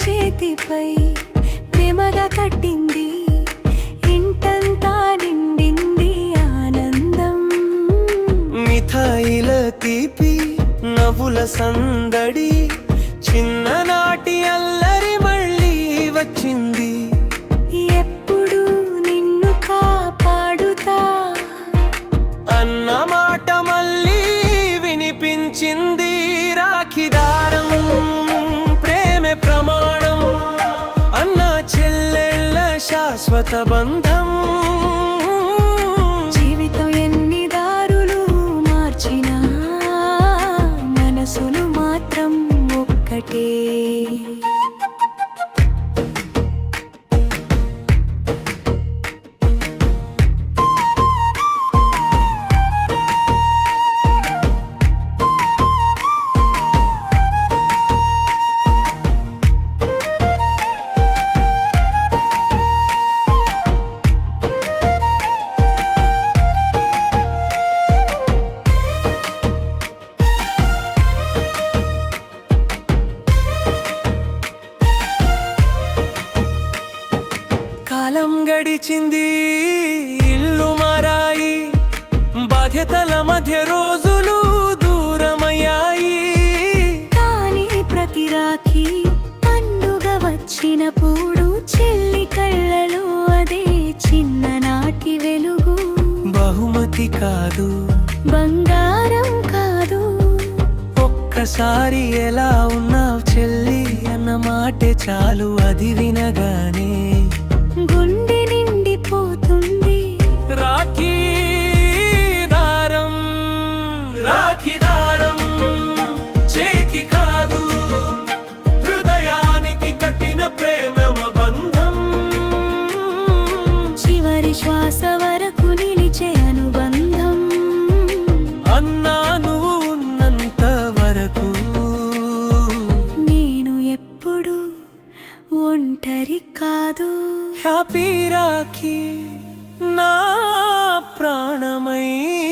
చేతిపై ప్రేమగా కట్టింది, ఇంటంతా నిండింది ఆనందం. మిఠాయిల తీపి నవ్వుల సందడి, చిన్ననాటి అల్లరి మళ్ళీ వచ్చింది. ఎప్పుడు నిన్ను కాపాడుతా అన్న మాట మళ్ళీ వినిపించింది. రాఖీ దారం ప్రేమే ప్రమాణం, అన్న చెల్లెళ్ళ శాశ్వత బంధం. జీవితం ఎన్ని దారులు మార్చినా మనసులు మాత్రం ఒక్కటే. కాలం గడిచింది, ఇల్లు మారాయి, బాధ్యతల మధ్య రోజులు దూరమయ్యాయి. కానీ ప్రతి రాఖీ పండుగ వచ్చినప్పుడు చెల్లి కళ్ళలో అదే చిన్ననాటి వెలుగు. బహుమతి కాదు, బంగారం కాదు, ఒక్కసారి ఎలా ఉన్నావు చెల్లి అన్న మాటే చాలు. అది వినగానే గుండె నిండిపోతుంది. రాఖీ దారం, రాఖీ దారం చేతి కాదు, హృదయానికి కట్టిన ప్రేమ బంధం. చివరి శ్వాస వరకు నిలిచే అనుబంధం. అన్నా నువ్వు ఉన్నంత వరకు నేను ఎప్పుడు ఒంటరి కాదు. హ్యాపీ రాఖీ నా ప్రాణమైనా.